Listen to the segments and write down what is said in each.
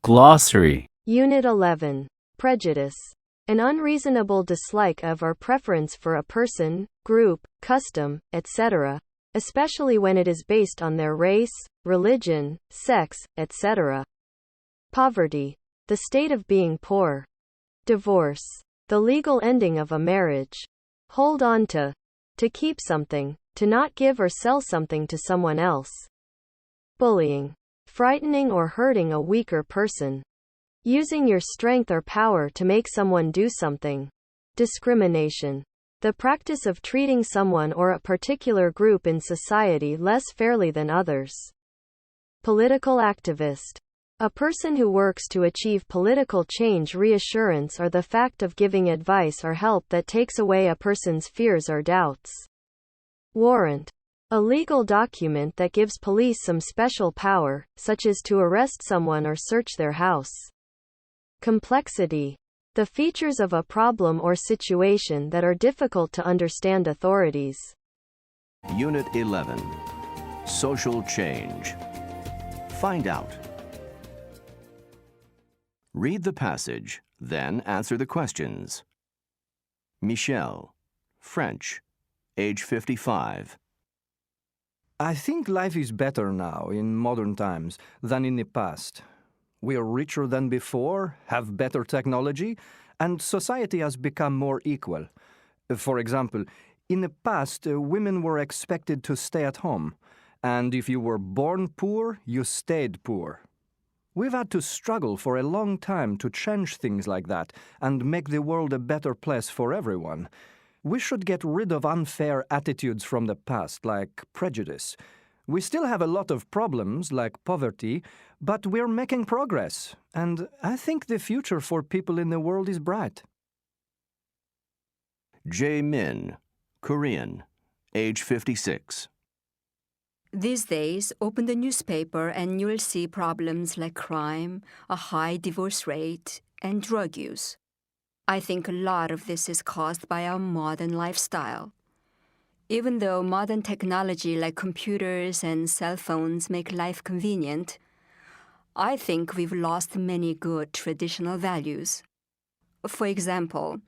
Glossary. Unit 11. Prejudice. An unreasonable dislike of or preference for a person, group, custom, etc., especially when it is based on their race, religion, sex, etc. Poverty. The state of being poor. Divorce. The legal ending of a marriage. Hold on to keep something, to not give or sell something to someone else. Bullying. Frightening or hurting a weaker person. Using your strength or power to make someone do something. Discrimination. The practice of treating someone or a particular group in society less fairly than others. Political activist. A person who works to achieve political change, reassurance, or the fact of giving advice or help that takes away a person's fears or doubts. Warrant. A legal document that gives police some special power, such as to arrest someone or search their house. Complexity. The features of a problem or situation that are difficult to understand authorities. Unit 11. Social change. Find out. Read the passage, then answer the questions. Michel, French, age 55. I think life is better now, in modern times, than in the past. We are richer than before, have better technology, and society has become more equal. For example, in the past, women were expected to stay at home, and if you were born poor, you stayed poor. We've had to struggle for a long time to change things like that and make the world a better place for everyone. We should get rid of unfair attitudes from the past, like prejudice. We still have a lot of problems, like poverty, but we're making progress, and I think the future for people in the world is bright. Jae Min, Korean, age 56. These days, open the newspaper and you'll see problems like crime, a high divorce rate, and drug use. I think a lot of this is caused by our modern lifestyle. Even though modern technology like computers and cell phones make life convenient, I think we've lost many good traditional values. For example,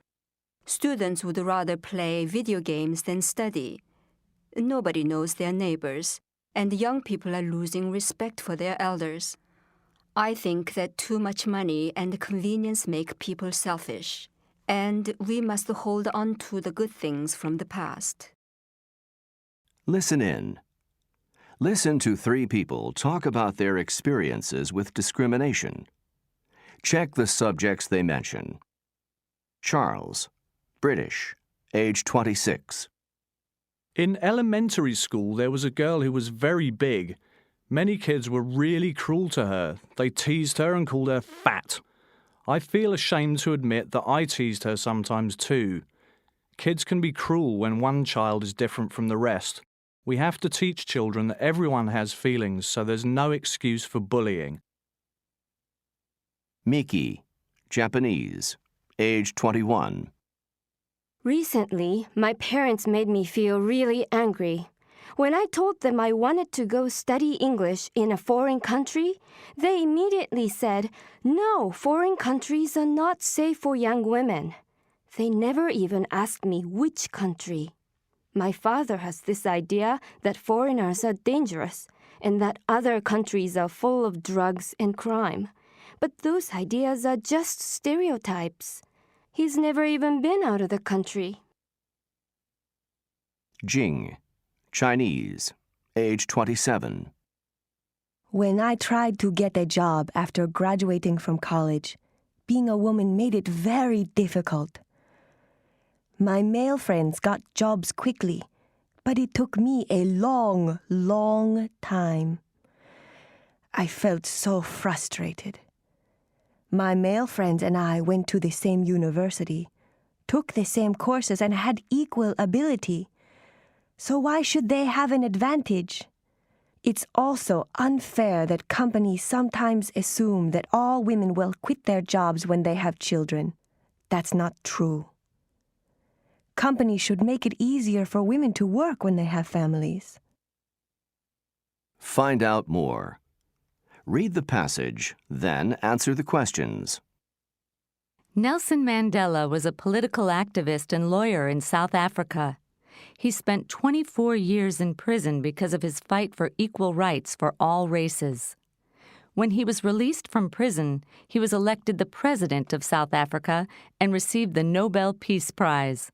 students would rather play video games than study. Nobody knows their neighbors, and young people are losing respect for their elders. I think that too much money and convenience make people selfish, and we must hold on to the good things from the past. Listen in. Listen to 3 people talk about their experiences with discrimination. Check the subjects they mention. Charles, British, age 26. In elementary school, there was a girl who was very big. Many kids were really cruel to her. They teased her and called her fat. I feel ashamed to admit that I teased her sometimes too. Kids can be cruel when one child is different from the rest. We have to teach children that everyone has feelings, so there's no excuse for bullying. Miki, Japanese, age 21. Recently, my parents made me feel really angry. When I told them I wanted to go study English in a foreign country, they immediately said, "No, foreign countries are not safe for young women." They never even asked me which country. My father has this idea that foreigners are dangerous and that other countries are full of drugs and crime. But those ideas are just stereotypes. He's never even been out of the country. Jing, Chinese, age 27. When I tried to get a job after graduating from college, being a woman made it very difficult. My male friends got jobs quickly, but it took me a long, long time. I felt so frustrated. My male friends and I went to the same university, took the same courses, and had equal ability. So why should they have an advantage? It's also unfair that companies sometimes assume that all women will quit their jobs when they have children. That's not true. Companies should make it easier for women to work when they have families. Find out more. Read the passage, then answer the questions. Nelson Mandela was a political activist and lawyer in South Africa. He spent 24 years in prison because of his fight for equal rights for all races. When he was released from prison, he was elected the President of South Africa and received the Nobel Peace Prize.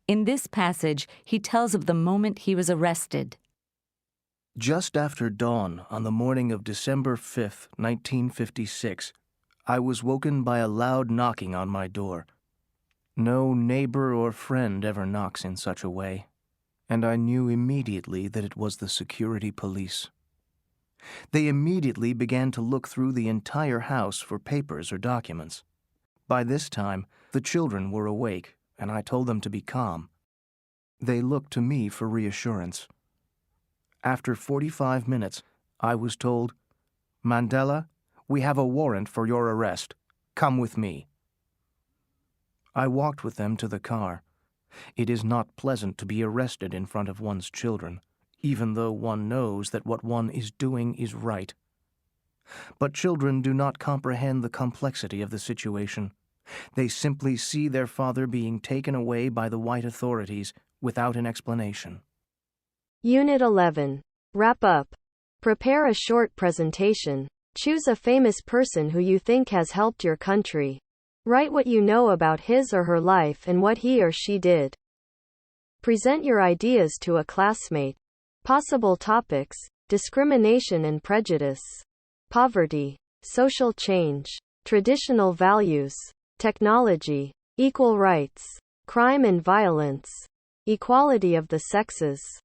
In this passage, he tells of the moment he was arrested. Just after dawn on the morning of December 5, 1956, I was woken by a loud knocking on my door. No neighbor or friend ever knocks in such a way, and I knew immediately that it was the security police. They immediately began to look through the entire house for papers or documents. By this time, the children were awake, and I told them to be calm. They looked to me for reassurance. After 45 minutes, I was told, "Mandela, we have a warrant for your arrest. Come with me." I walked with them to the car. It is not pleasant to be arrested in front of one's children, even though one knows that what one is doing is right. But children do not comprehend the complexity of the situation. They simply see their father being taken away by the white authorities without an explanation. Unit 11. Wrap up. Prepare a short presentation. Choose a famous person who you think has helped your country. Write what you know about his or her life and what he or she did. Present your ideas to a classmate. Possible topics: discrimination and prejudice, poverty, social change, traditional values, technology, equal rights, crime and violence, equality of the sexes.